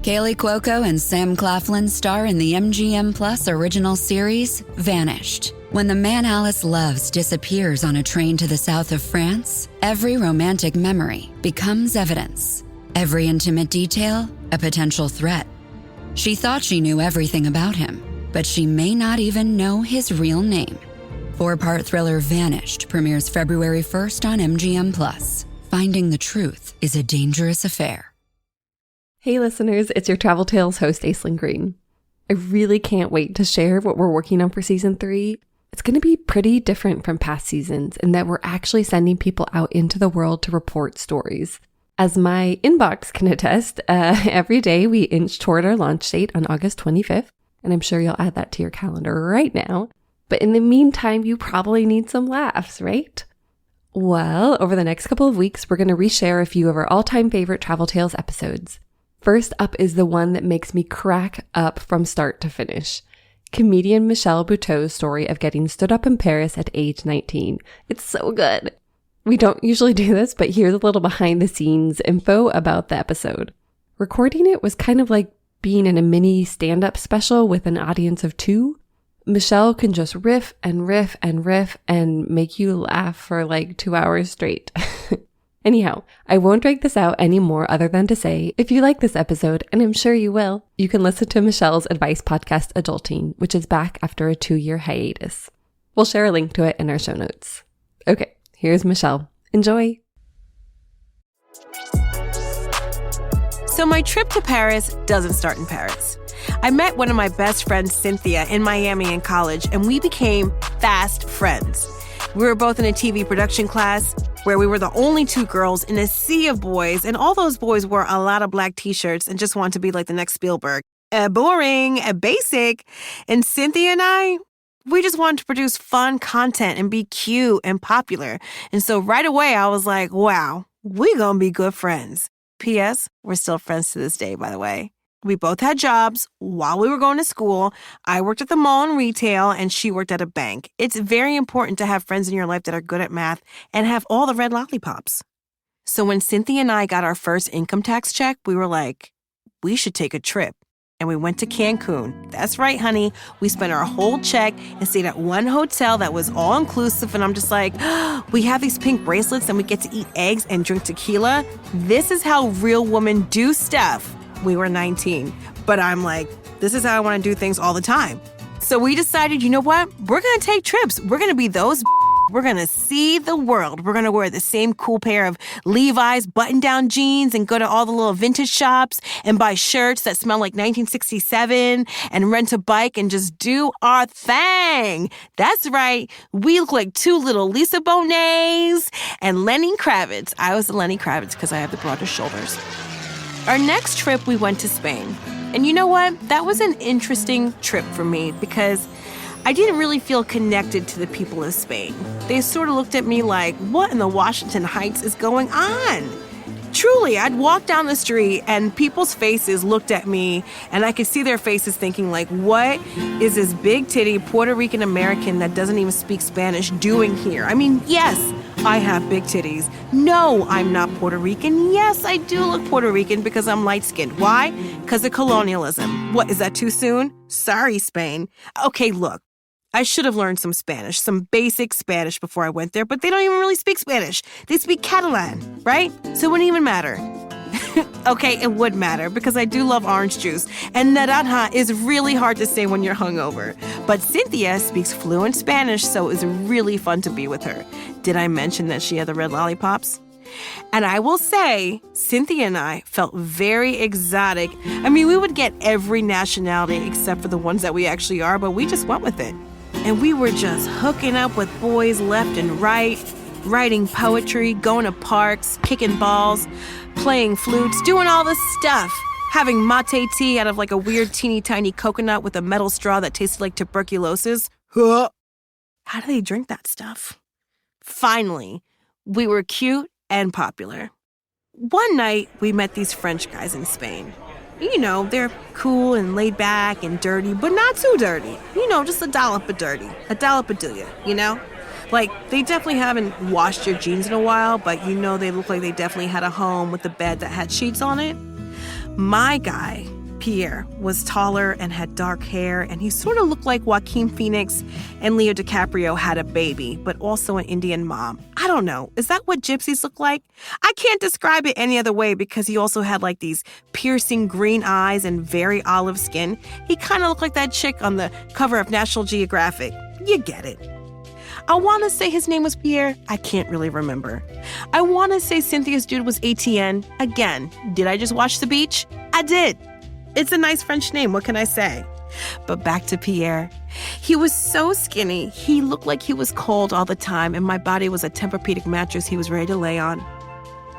Kaylee Cuoco and Sam Claflin star in the MGM Plus original series, Vanished. When the man Alice loves disappears on a train to the south of France, every romantic memory becomes evidence. Every intimate detail, a potential threat. She thought she knew everything about him, but she may not even know his real name. 4-part thriller Vanished premieres February 1st on MGM Plus. Finding the truth is a dangerous affair. Hey listeners, it's your Travel Tales host, Aislinn Green. I really can't wait to share what we're working on for season 3. It's going to be pretty different from past seasons in that we're actually sending people out into the world to report stories. As my inbox can attest, every day we inch toward our launch date on August 25th, and I'm sure you'll add that to your calendar right now. But in the meantime, you probably need some laughs, right? Well, over the next couple of weeks, we're going to reshare a few of our all-time favorite Travel Tales episodes. First up is the one that makes me crack up from start to finish. Comedian Michelle Buteau's story of getting stood up in Paris at age 19. It's so good. We don't usually do this, but here's a little behind the scenes info about the episode. Recording it was kind of like being in a mini stand-up special with an audience of 2. Michelle can just riff and riff and riff and make you laugh for like 2 hours straight. Anyhow, I won't drag this out anymore other than to say, if you like this episode, and I'm sure you will, you can listen to Michelle's advice podcast, Adulting, which is back after a 2-year hiatus. We'll share a link to it in our show notes. Okay, here's Michelle. Enjoy! So my trip to Paris doesn't start in Paris. I met one of my best friends, Cynthia, in Miami in college, and we became fast friends. We were both in a TV production class where we were the only 2 girls in a sea of boys, and all those boys wore a lot of black t-shirts and just wanted to be like the next Spielberg. Boring, basic. And Cynthia and I, we just wanted to produce fun content and be cute and popular. And so right away, I was like, wow, we gonna be good friends. P.S. We're still friends to this day, by the way. We both had jobs while we were going to school. I worked at the mall in retail, and she worked at a bank. It's very important to have friends in your life that are good at math and have all the red lollipops. So when Cynthia and I got our first income tax check, we were like, we should take a trip. And we went to Cancun. That's right, honey. We spent our whole check and stayed at one hotel that was all-inclusive. And I'm just like, we have these pink bracelets and we get to eat eggs and drink tequila. This is how real women do stuff. We were 19, but I'm like, this is how I want to do things all the time. So we decided, you know what? We're going to take trips. We're going to be those. We're going to see the world. We're going to wear the same cool pair of Levi's button-down jeans and go to all the little vintage shops and buy shirts that smell like 1967 and rent a bike and just do our thing. That's right. We look like 2 little Lisa Bonets and Lenny Kravitz. I was the Lenny Kravitz because I have the broader shoulders. Our next trip, we went to Spain. And you know what? That was an interesting trip for me because I didn't really feel connected to the people of Spain. They sort of looked at me like, what in the Washington Heights is going on? Truly, I'd walk down the street and people's faces looked at me and I could see their faces thinking like, what is this big titty Puerto Rican American that doesn't even speak Spanish doing here? I mean, yes, I have big titties. No, I'm not Puerto Rican. Yes, I do look Puerto Rican because I'm light-skinned. Why? Because of colonialism. What, is that too soon? Sorry, Spain. Okay, look. I should have learned some Spanish, some basic Spanish before I went there, but they don't even really speak Spanish. They speak Catalan, right? So it wouldn't even matter. Okay, it would matter because I do love orange juice, and naranja is really hard to say when you're hungover. But Cynthia speaks fluent Spanish, so it was really fun to be with her. Did I mention that she had the red lollipops? And I will say, Cynthia and I felt very exotic. I mean, we would get every nationality except for the ones that we actually are, but we just went with it. And we were just hooking up with boys left and right, writing poetry, going to parks, kicking balls, playing flutes, doing all this stuff. Having mate tea out of like a weird teeny tiny coconut with a metal straw that tasted like tuberculosis. How do they drink that stuff? Finally, we were cute and popular. One night, we met these French guys in Spain. You know, they're cool and laid back and dirty, but not too dirty. You know, just a dollop of dirty. A dollop of do ya, you know? Like, they definitely haven't washed your jeans in a while, but you know they look like they definitely had a home with a bed that had sheets on it. My guy, Pierre, was taller and had dark hair, and he sort of looked like Joaquin Phoenix and Leo DiCaprio had a baby, but also an Indian mom. I don't know. Is that what gypsies look like? I can't describe it any other way because he also had like these piercing green eyes and very olive skin. He kind of looked like that chick on the cover of National Geographic. You get it. I want to say his name was Pierre. I can't really remember. I want to say Cynthia's dude was Etienne. Again, did I just watch The Beach? I did. It's a nice French name, what can I say? But back to Pierre. He was so skinny, he looked like he was cold all the time, and my body was a Tempur-Pedic mattress he was ready to lay on.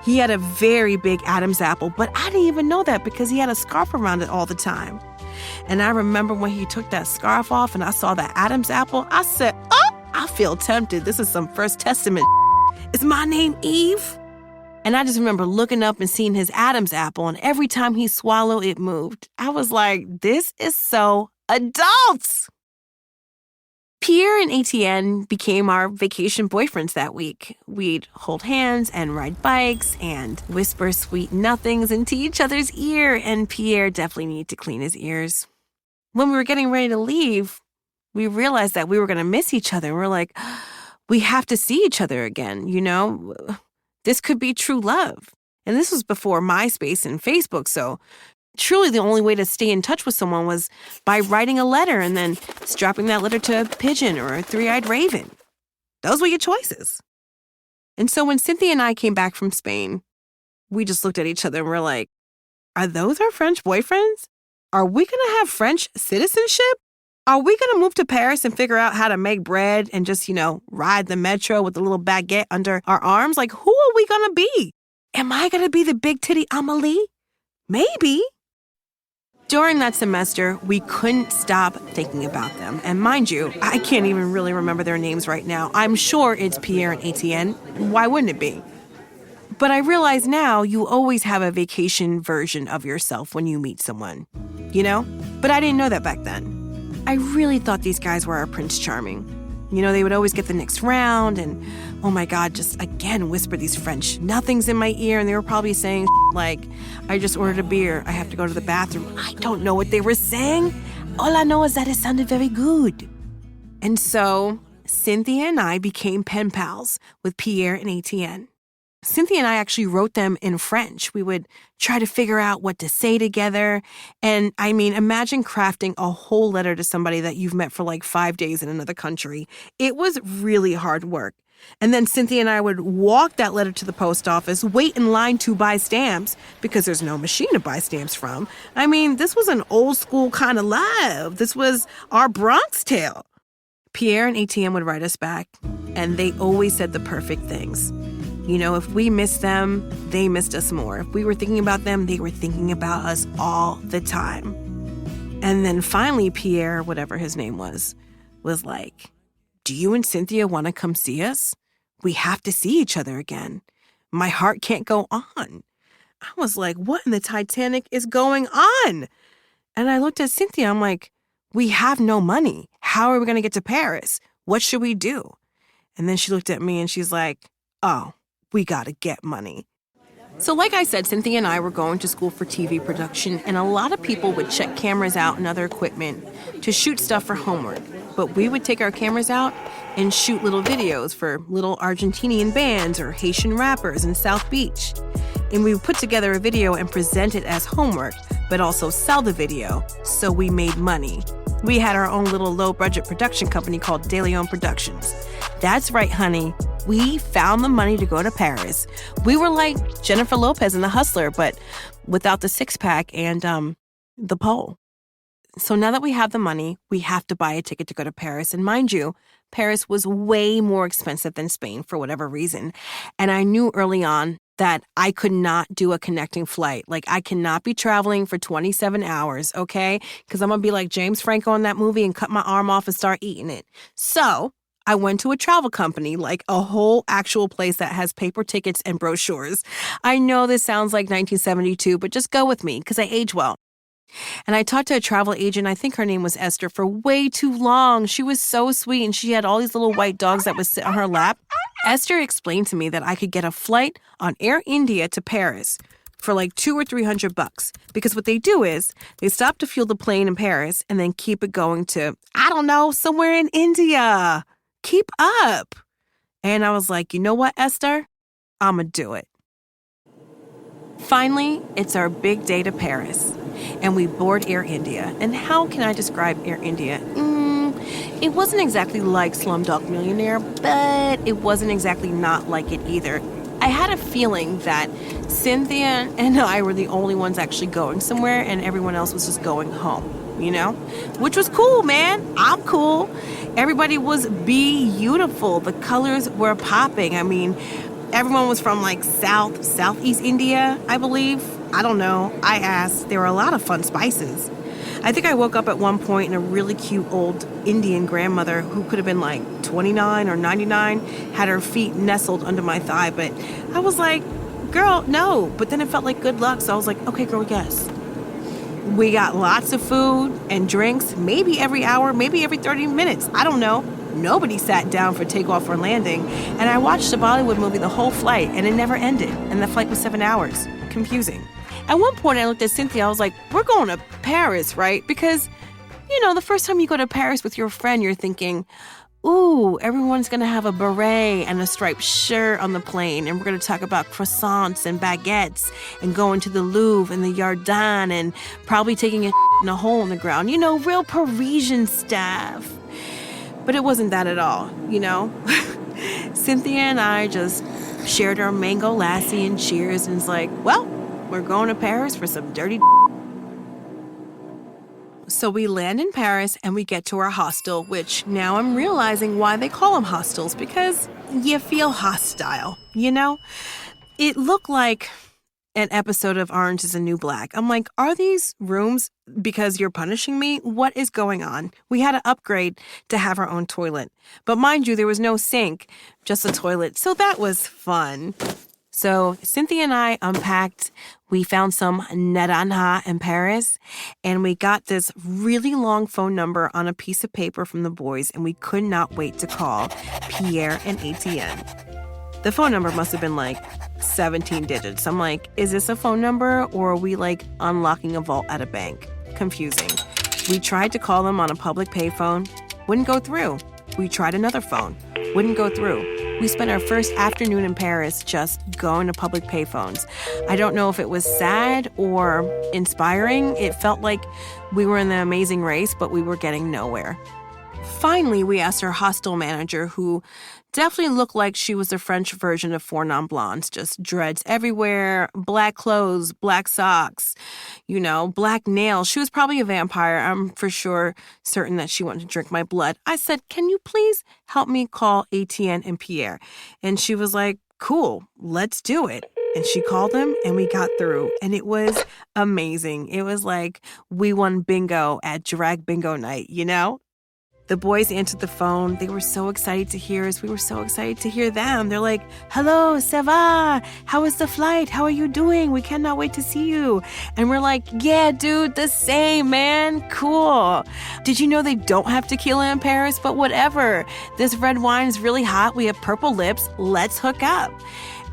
He had a very big Adam's apple, but I didn't even know that because he had a scarf around it all the time. And I remember when he took that scarf off and I saw that Adam's apple, I said, oh, I feel tempted. This is some First Testament. Is my name Eve? And I just remember looking up and seeing his Adam's apple, and every time he swallowed, it moved. I was like, this is so adult. Pierre and Etienne became our vacation boyfriends that week. We'd hold hands and ride bikes and whisper sweet nothings into each other's ear, and Pierre definitely needed to clean his ears. When we were getting ready to leave, we realized that we were going to miss each other. We're like, we have to see each other again, you know? This could be true love. And this was before MySpace and Facebook, so truly the only way to stay in touch with someone was by writing a letter and then strapping that letter to a pigeon or a three-eyed raven. Those were your choices. And so when Cynthia and I came back from Spain, we just looked at each other and we're like, are those our French boyfriends? Are we going to have French citizenship? Are we going to move to Paris and figure out how to make bread and just, ride the metro with a little baguette under our arms? Like, who are we going to be? Am I going to be the big titty Amélie? Maybe. During that semester, we couldn't stop thinking about them. And mind you, I can't even really remember their names right now. I'm sure it's Pierre and Etienne. Why wouldn't it be? But I realize now you always have a vacation version of yourself when you meet someone, But I didn't know that back then. I really thought these guys were our Prince Charming. They would always get the next round and, oh my God, just again whisper these French nothings in my ear. And they were probably saying like, I just ordered a beer. I have to go to the bathroom. I don't know what they were saying. All I know is that it sounded very good. And so Cynthia and I became pen pals with Pierre and Etienne. Cynthia and I actually wrote them in French. We would try to figure out what to say together. And imagine crafting a whole letter to somebody that you've met for like 5 days in another country. It was really hard work. And then Cynthia and I would walk that letter to the post office, wait in line to buy stamps because there's no machine to buy stamps from. This was an old school kind of love. This was our Bronx tale. Pierre and Etienne would write us back, and they always said the perfect things. If we missed them, they missed us more. If we were thinking about them, they were thinking about us all the time. And then finally, Pierre, whatever his name was like, do you and Cynthia want to come see us? We have to see each other again. My heart can't go on. I was like, what in the Titanic is going on? And I looked at Cynthia. I'm like, we have no money. How are we going to get to Paris? What should we do? And then she looked at me and she's like, oh, we got to get money. So like I said, Cynthia and I were going to school for TV production, and a lot of people would check cameras out and other equipment to shoot stuff for homework. But we would take our cameras out and shoot little videos for little Argentinian bands or Haitian rappers in South Beach. And we would put together a video and present it as homework, but also sell the video, so we made money. We had our own little low-budget production company called De Leon Productions. That's right, honey. We found the money to go to Paris. We were like Jennifer Lopez in The Hustler, but without the six-pack and the pole. So now that we have the money, we have to buy a ticket to go to Paris. And mind you, Paris was way more expensive than Spain for whatever reason. And I knew early on that I could not do a connecting flight. Like, I cannot be traveling for 27 hours, okay? Because I'm going to be like James Franco in that movie and cut my arm off and start eating it. So I went to a travel company, like a whole actual place that has paper tickets and brochures. I know this sounds like 1972, but just go with me because I age well. And I talked to a travel agent, I think her name was Esther, for way too long. She was so sweet, and she had all these little white dogs that would sit on her lap. Esther explained to me that I could get a flight on Air India to Paris for like $200 or $300. Because what they do is they stop to fuel the plane in Paris and then keep it going to, I don't know, somewhere in India. Keep up. And I was like, you know what, Esther? I'm going to do it. Finally, it's our big day to Paris, and we board Air India. And how can I describe Air India? It wasn't exactly like Slumdog Millionaire, but it wasn't exactly not like it either. I had a feeling that Cynthia and I were the only ones actually going somewhere, and everyone else was just going home, you know? Which was cool, man. I'm cool. Everybody was beautiful. The colors were popping. I mean, everyone was from like Southeast India, I believe. I don't know. I asked. There were a lot of fun spices. I think I woke up at one point and a really cute old Indian grandmother who could have been like 29 or 99 had her feet nestled under my thigh. But I was like, girl, no. But then it felt like good luck. So I was like, okay, girl, yes. We got lots of food and drinks, maybe every hour, maybe every 30 minutes. I don't know. Nobody sat down for takeoff or landing. And I watched the Bollywood movie the whole flight, and it never ended. And the flight was 7 hours. Confusing. At one point, I looked at Cynthia. I was like, we're going to Paris, right? Because, you know, the first time you go to Paris with your friend, you're thinking, ooh, everyone's going to have a beret and a striped shirt on the plane. And we're going to talk about croissants and baguettes and going to the Louvre and the Jardin and probably taking a in a hole in the ground. You know, real Parisian stuff. But it wasn't that at all, you know? Cynthia and I just shared our mango lassi and cheers, and it's like, well, we're going to Paris for some dirty. So we land in Paris and we get to our hostel, which now I'm realizing why they call them hostels, because you feel hostile, you know? It looked like an episode of Orange is the New Black. I'm like, are these rooms because you're punishing me? What is going on? We had to upgrade to have our own toilet. But mind you, there was no sink, just a toilet. So that was fun. So Cynthia and I unpacked. We found some naranja in Paris, and we got this really long phone number on a piece of paper from the boys, and we could not wait to call Pierre and Etienne. The phone number must have been like 17 digits. I'm like, is this a phone number, or are we like unlocking a vault at a bank? Confusing. We tried to call them on a public payphone. Wouldn't go through. We tried another phone. Wouldn't go through. We spent our first afternoon in Paris just going to public payphones. I don't know if it was sad or inspiring. It felt like we were in the Amazing Race, but we were getting nowhere. Finally, we asked our hostel manager, who definitely looked like she was the French version of Four Non-Blondes, just dreads everywhere, black clothes, black socks, you know, black nails. She was probably a vampire. I'm for sure certain that she wanted to drink my blood. I said, can you please help me call Etienne and Pierre? And she was like, cool, let's do it. And she called them and we got through, and it was amazing. It was like we won bingo at drag bingo night, you know? The boys answered the phone. They were so excited to hear us. We were so excited to hear them. They're like, hello, ça va? How is the flight? How are you doing? We cannot wait to see you. And we're like, yeah, dude, the same, man. Cool. Did you know they don't have tequila in Paris? But whatever. This red wine is really hot. We have purple lips. Let's hook up.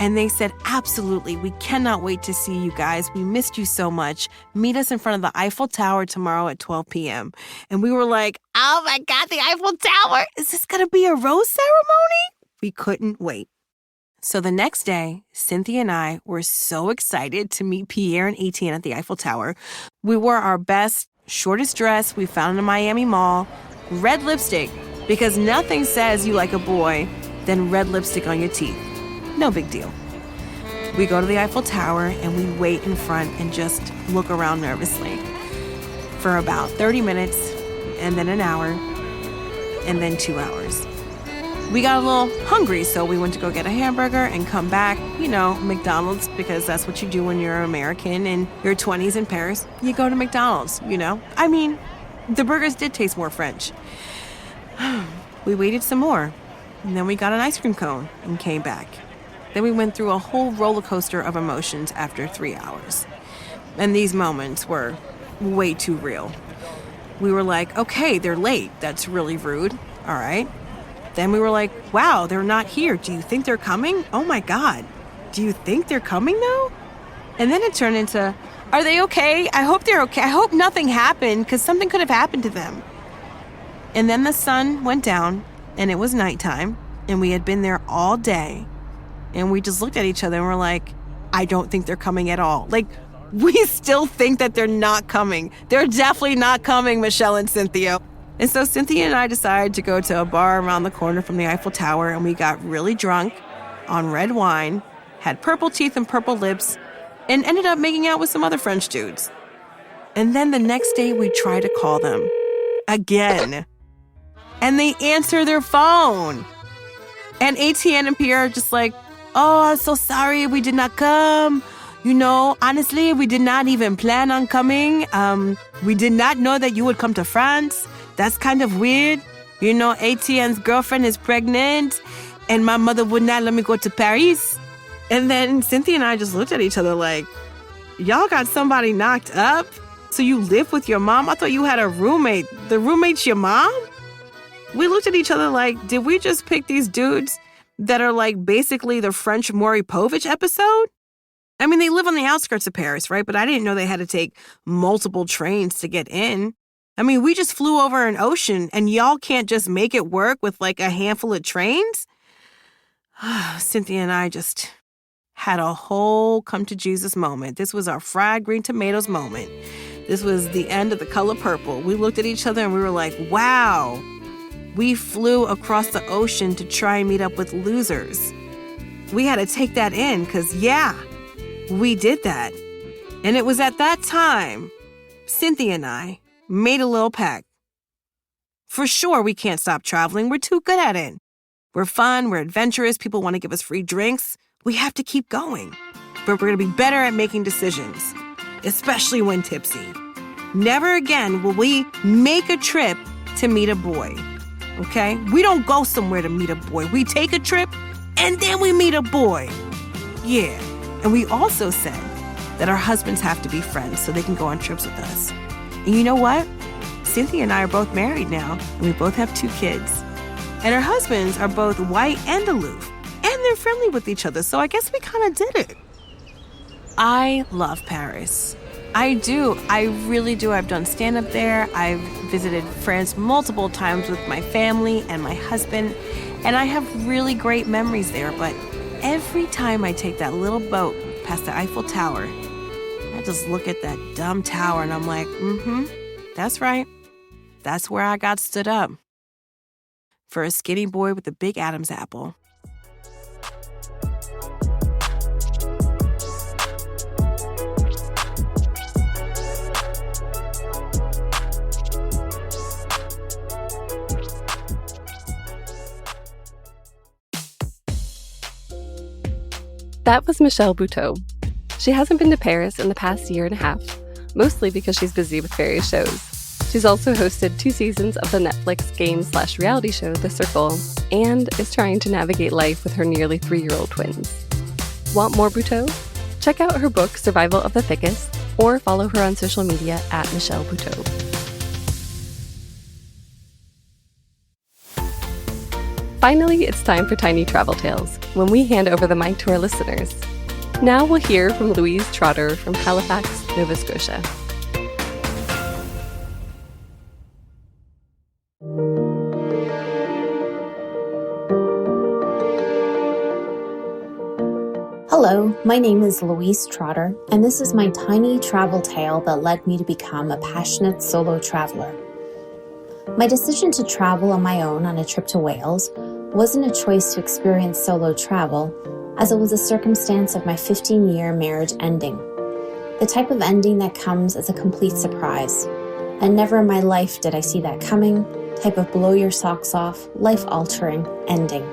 And they said, absolutely, we cannot wait to see you guys. We missed you so much. Meet us in front of the Eiffel Tower tomorrow at 12 p.m. And we were like, oh my God, the Eiffel Tower. Is this going to be a rose ceremony? We couldn't wait. So the next day, Cynthia and I were so excited to meet Pierre and Etienne at the Eiffel Tower. We wore our best, shortest dress we found in a Miami mall, red lipstick, because nothing says you like a boy than red lipstick on your teeth. No big deal. We go to the Eiffel Tower and we wait in front and just look around nervously for about 30 minutes, and then an hour, and then 2 hours. We got a little hungry, so we went to go get a hamburger and come back, you know, McDonald's, because that's what you do when you're American in your 20s in Paris. You go to McDonald's, you know? I mean, the burgers did taste more French. We waited some more, and then we got an ice cream cone and came back. Then we went through a whole roller coaster of emotions after 3 hours. And these moments were way too real. We were like, okay, they're late. That's really rude. All right. Then we were like, wow, they're not here. Do you think they're coming? Oh my God. Do you think they're coming though? And then it turned into, are they okay? I hope they're okay. I hope nothing happened, because something could have happened to them. And then the sun went down, and it was nighttime, and we had been there all day. And we just looked at each other and we're like, I don't think they're coming at all. Like, we still think that they're not coming. They're definitely not coming, Michelle and Cynthia. And so Cynthia and I decided to go to a bar around the corner from the Eiffel Tower, and we got really drunk on red wine, had purple teeth and purple lips, and ended up making out with some other French dudes. And then the next day we tried to call them again. And they answer their phone. And Etienne and Pierre are just like, oh, I'm so sorry we did not come. You know, honestly, we did not even plan on coming. We did not know that you would come to France. That's kind of weird. You know, Etienne's girlfriend is pregnant, and my mother would not let me go to Paris. And then Cynthia and I just looked at each other like, y'all got somebody knocked up? So you live with your mom? I thought you had a roommate. The roommate's your mom? We looked at each other like, did we just pick these dudes that are like basically the French Maury Povich episode? I mean, they live on the outskirts of Paris, right? But I didn't know they had to take multiple trains to get in. I mean, we just flew over an ocean, and y'all can't just make it work with like a handful of trains? Cynthia and I just had a whole come to Jesus moment. This was our fried green tomatoes moment. This was the end of The Color Purple. We looked at each other and we were like, wow, we flew across the ocean to try and meet up with losers. We had to take that in because, yeah, we did that. And it was at that time, Cynthia and I made a little pact. For sure, we can't stop traveling. We're too good at it. We're fun. We're adventurous. People want to give us free drinks. We have to keep going. But we're going to be better at making decisions, especially when tipsy. Never again will we make a trip to meet a boy. Okay? We don't go somewhere to meet a boy. We take a trip and then we meet a boy. Yeah. And we also said that our husbands have to be friends so they can go on trips with us. And you know what? Cynthia and I are both married now, and we both have 2 kids. And our husbands are both white and aloof, and they're friendly with each other, so I guess we kind of did it. I love Paris. I do. I really do. I've done stand-up there. I've visited France multiple times with my family and my husband, and I have really great memories there. But every time I take that little boat past the Eiffel Tower, I just look at that dumb tower and I'm like, that's right. That's where I got stood up. For a skinny boy with a big Adam's apple. That was Michelle Buteau. She hasn't been to Paris in the past year and a half, mostly because she's busy with various shows. She's also hosted 2 seasons of the Netflix game/reality show The Circle, and is trying to navigate life with her nearly 3-year-old twins. Want more Buteau? Check out her book Survival of the Thickest, or follow her on social media at Michelle Buteau. Finally, it's time for Tiny Travel Tales, when we hand over the mic to our listeners. Now we'll hear from Louise Trotter from Halifax, Nova Scotia. Hello, my name is Louise Trotter, and this is my tiny travel tale that led me to become a passionate solo traveler. My decision to travel on my own on a trip to Wales wasn't a choice to experience solo travel, as it was a circumstance of my 15-year marriage ending. The type of ending that comes as a complete surprise. And never in my life did I see that coming, type of blow your socks off, life-altering ending.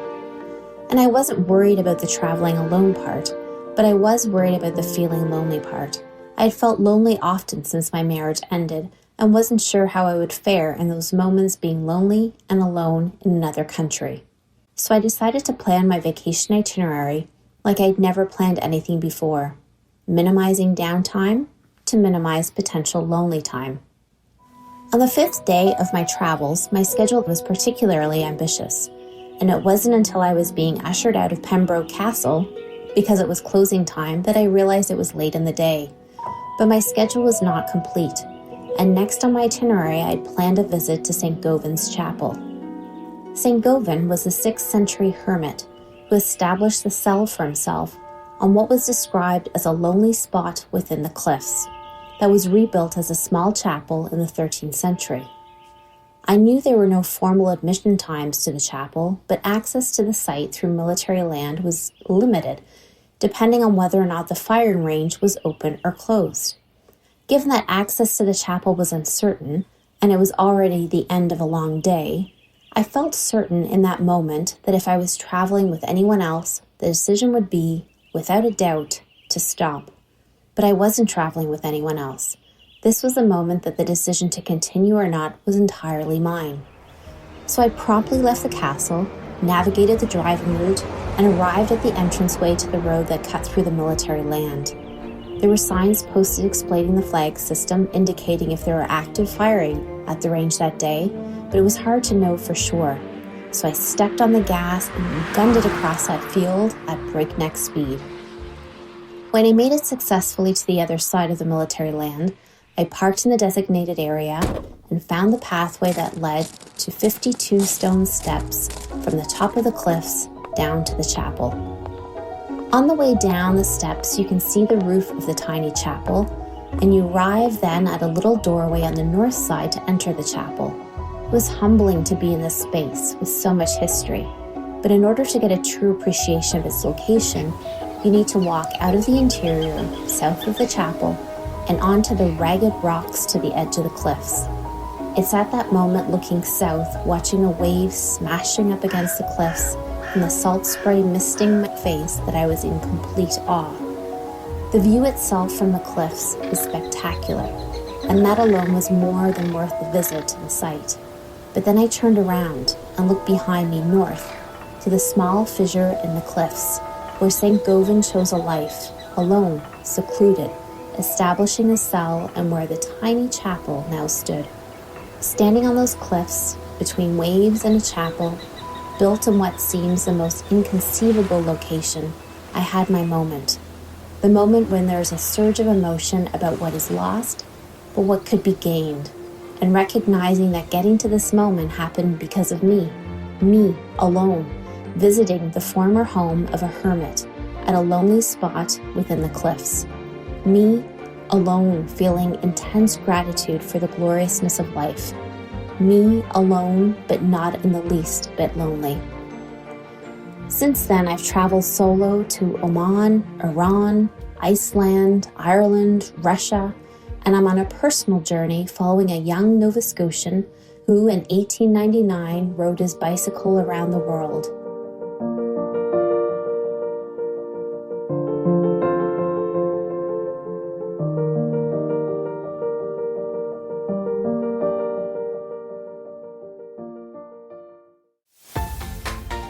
And I wasn't worried about the traveling alone part, but I was worried about the feeling lonely part. I had felt lonely often since my marriage ended, and wasn't sure how I would fare in those moments being lonely and alone in another country. So I decided to plan my vacation itinerary like I'd never planned anything before, minimizing downtime to minimize potential lonely time. On the 5th day of my travels, my schedule was particularly ambitious, and it wasn't until I was being ushered out of Pembroke Castle, because it was closing time that I realized it was late in the day. But my schedule was not complete, and next on my itinerary I had planned a visit to St. Govan's Chapel. St. Govan was a 6th century hermit who established the cell for himself on what was described as a lonely spot within the cliffs that was rebuilt as a small chapel in the 13th century. I knew there were no formal admission times to the chapel, but access to the site through military land was limited, depending on whether or not the firing range was open or closed. Given that access to the chapel was uncertain, and it was already the end of a long day, I felt certain in that moment that if I was traveling with anyone else, the decision would be, without a doubt, to stop. But I wasn't traveling with anyone else. This was the moment that the decision to continue or not was entirely mine. So I promptly left the castle, navigated the driving route, and arrived at the entranceway to the road that cut through the military land. There were signs posted explaining the flag system, indicating if there were active firing at the range that day, but it was hard to know for sure. So I stepped on the gas and gunned it across that field at breakneck speed. When I made it successfully to the other side of the military land, I parked in the designated area and found the pathway that led to 52 stone steps from the top of the cliffs down to the chapel. On the way down the steps, you can see the roof of the tiny chapel, and you arrive then at a little doorway on the north side to enter the chapel. It was humbling to be in this space with so much history, but in order to get a true appreciation of its location, you need to walk out of the interior, south of the chapel, and onto the ragged rocks to the edge of the cliffs. It's at that moment looking south, watching a wave smashing up against the cliffs and the salt spray misting my face that I was in complete awe. The view itself from the cliffs is spectacular, and that alone was more than worth the visit to the site. But then I turned around and looked behind me north to the small fissure in the cliffs where St. Govan chose a life, alone, secluded, establishing a cell and where the tiny chapel now stood. Standing on those cliffs, between waves and a chapel, built in what seems the most inconceivable location, I had my moment. The moment when there is a surge of emotion about what is lost, but what could be gained, and recognizing that getting to this moment happened because of me alone, visiting the former home of a hermit at a lonely spot within the cliffs. Me alone feeling intense gratitude for the gloriousness of life. Me alone, but not in the least bit lonely. Since then, I've traveled solo to Oman, Iran, Iceland, Ireland, Russia, and I'm on a personal journey following a young Nova Scotian who in 1899 rode his bicycle around the world.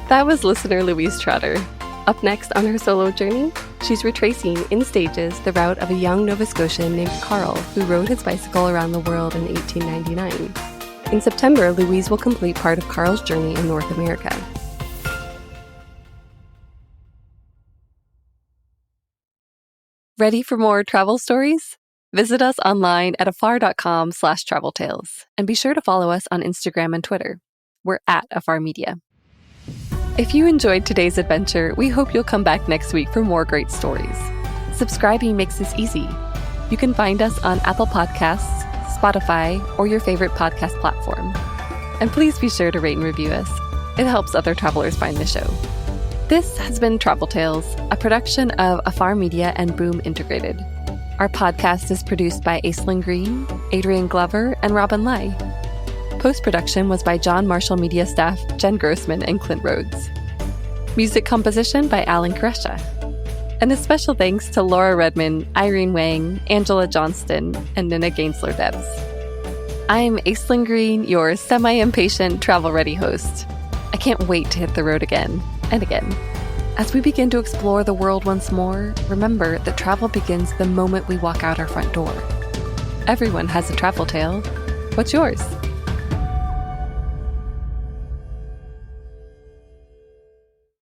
That was listener Louise Trotter. Up next on her solo journey, she's retracing in stages the route of a young Nova Scotian named Carl who rode his bicycle around the world in 1899. In September, Louise will complete part of Carl's journey in North America. Ready for more travel stories? Visit us online at afar.com/traveltales and be sure to follow us on Instagram and Twitter. We're at Afar Media. If you enjoyed today's adventure, we hope you'll come back next week for more great stories. Subscribing makes this easy. You can find us on Apple Podcasts, Spotify, or your favorite podcast platform. And please be sure to rate and review us. It helps other travelers find the show. This has been Travel Tales, a production of Afar Media and Boom Integrated. Our podcast is produced by Aislinn Green, Adrian Glover, and Robin Lai. Post-production was by John Marshall Media staff Jen Grossman and Clint Rhodes. Music composition by Alan Kresha. And a special thanks to Laura Redman, Irene Wang, Angela Johnston, and Nina Gainsler-Debs. I'm Aislinn Green, your semi-impatient travel-ready host. I can't wait to hit the road again and again. As we begin to explore the world once more, remember that travel begins the moment we walk out our front door. Everyone has a travel tale. What's yours?